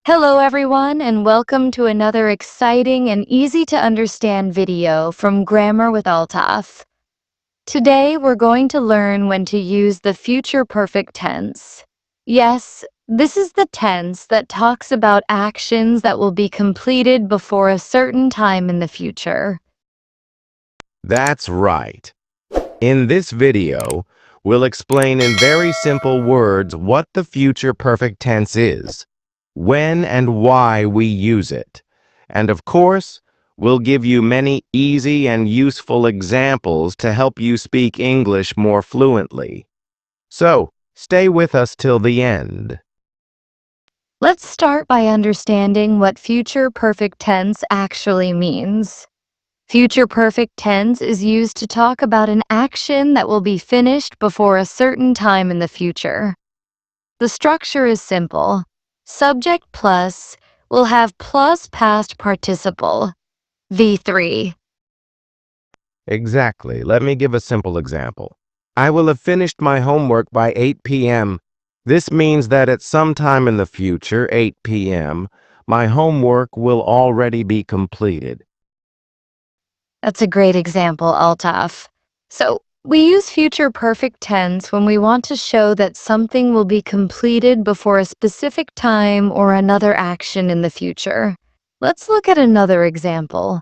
Hello everyone and welcome to another exciting and easy to understand video from Grammar with Altaf. Today we're going to learn when to use the future perfect tense. Yes, this is the tense that talks about actions that will be completed before a certain time in the future. That's right. In this video, we'll explain in very simple words what the future perfect tense is, when and why we use it. And of course, we'll give you many easy and useful examples to help you speak English more fluently. So, stay with us till the end. Let's start by understanding what future perfect tense actually means. Future perfect tense is used to talk about an action that will be finished before a certain time in the future. The structure is simple. Subject plus will have plus past participle, V3. Exactly. Let me give a simple example. I will have finished my homework by 8 p.m. This means that at some time in the future, 8 p.m., my homework will already be completed. That's a great example, Altaf. So, we use future perfect tense when we want to show that something will be completed before a specific time or another action in the future. Let's look at another example.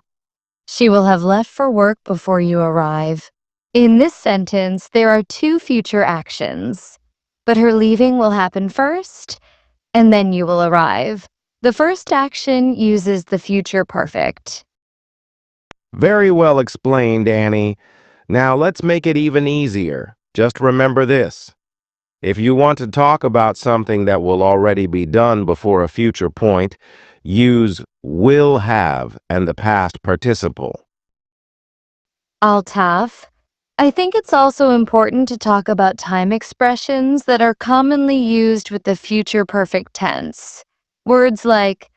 She will have left for work before you arrive. In this sentence, there are two future actions, but her leaving will happen first, and then you will arrive. The first action uses the future perfect. Very well explained, Annie. Now let's make it even easier. Just remember this. If you want to talk about something that will already be done before a future point, use will have and the past participle. Altaf. I think it's also important to talk about time expressions that are commonly used with the future perfect tense. Words like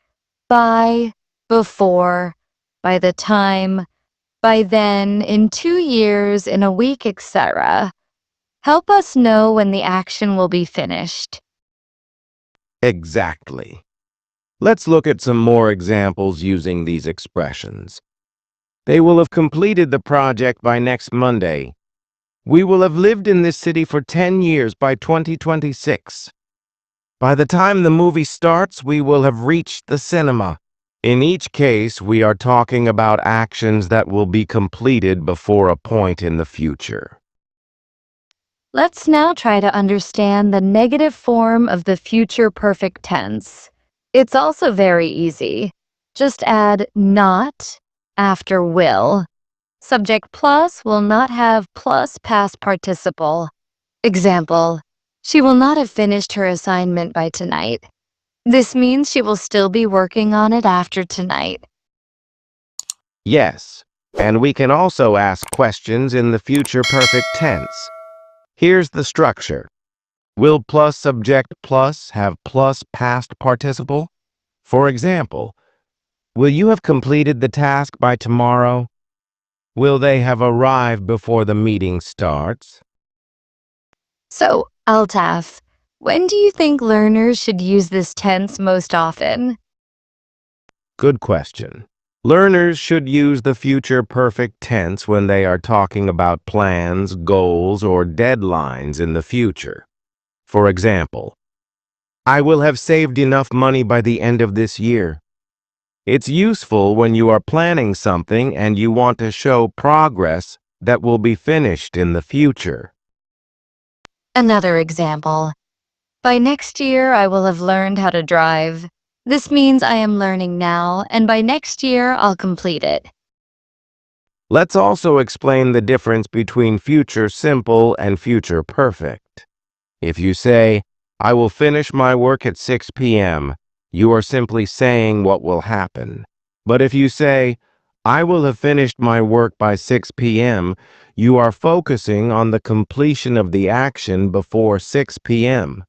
by, before, by the time, by then, in 2 years, in a week, etc. help us know when the action will be finished. Exactly. Let's look at some more examples using these expressions. They will have completed the project by next Monday. We will have lived in this city for 10 years by 2026. By the time the movie starts, we will have reached the cinema. In each case, we are talking about actions that will be completed before a point in the future. Let's now try to understand the negative form of the future perfect tense. It's also very easy. Just add not after will. Subject plus will not have plus past participle. Example, she will not have finished her assignment by tonight. This means she will still be working on it after tonight. Yes, and we can also ask questions in the future perfect tense. Here's the structure. Will plus subject plus have plus past participle? For example, will you have completed the task by tomorrow? Will they have arrived before the meeting starts? So, Altaf, when do you think learners should use this tense most often? Good question. Learners should use the future perfect tense when they are talking about plans, goals, or deadlines in the future. For example, I will have saved enough money by the end of this year. It's useful when you are planning something and you want to show progress that will be finished in the future. Another example. By next year, I will have learned how to drive. This means I am learning now, and by next year, I'll complete it. Let's also explain the difference between future simple and future perfect. If you say, I will finish my work at 6 p.m., you are simply saying what will happen. But if you say, I will have finished my work by 6 p.m., you are focusing on the completion of the action before 6 p.m.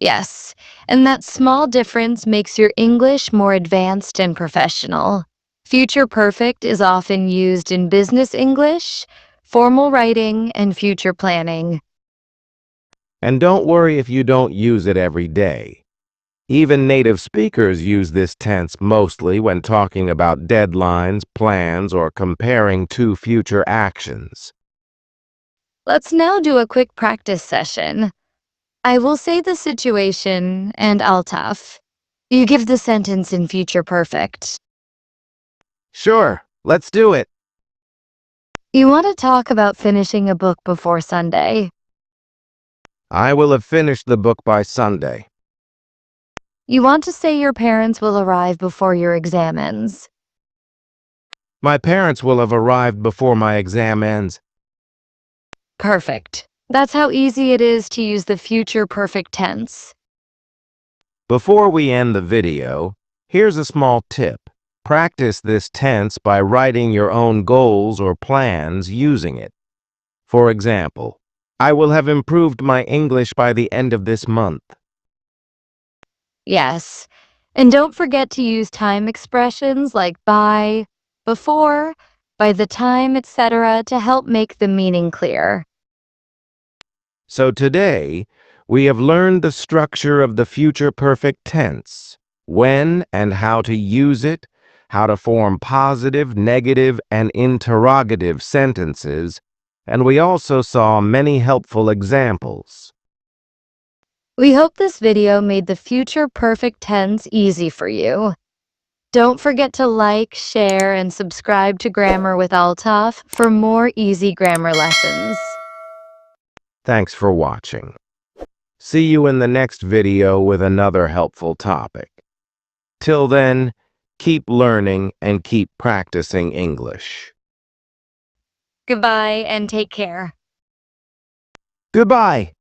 Yes, and that small difference makes your English more advanced and professional. Future perfect is often used in business English, formal writing, and future planning. And don't worry if you don't use it every day. Even native speakers use this tense mostly when talking about deadlines, plans, or comparing two future actions. Let's now do a quick practice session. I will say the situation and Altaf. You give the sentence in future perfect. Sure, let's do it. You want to talk about finishing a book before Sunday. I will have finished the book by Sunday. You want to say your parents will arrive before your examines. My parents will have arrived before my exam ends. Perfect. That's how easy it is to use the future perfect tense. Before we end the video, here's a small tip. Practice this tense by writing your own goals or plans using it. For example, I will have improved my English by the end of this month. Yes. And don't forget to use time expressions like by, before, by the time, etc. to help make the meaning clear. So today, we have learned the structure of the future perfect tense, when and how to use it, how to form positive, negative, and interrogative sentences, and we also saw many helpful examples. We hope this video made the future perfect tense easy for you. Don't forget to like, share, and subscribe to Grammar with Altaf for more easy grammar lessons. Thanks for watching. See you in the next video with another helpful topic. Till then, keep learning and keep practicing English. Goodbye and take care. Goodbye.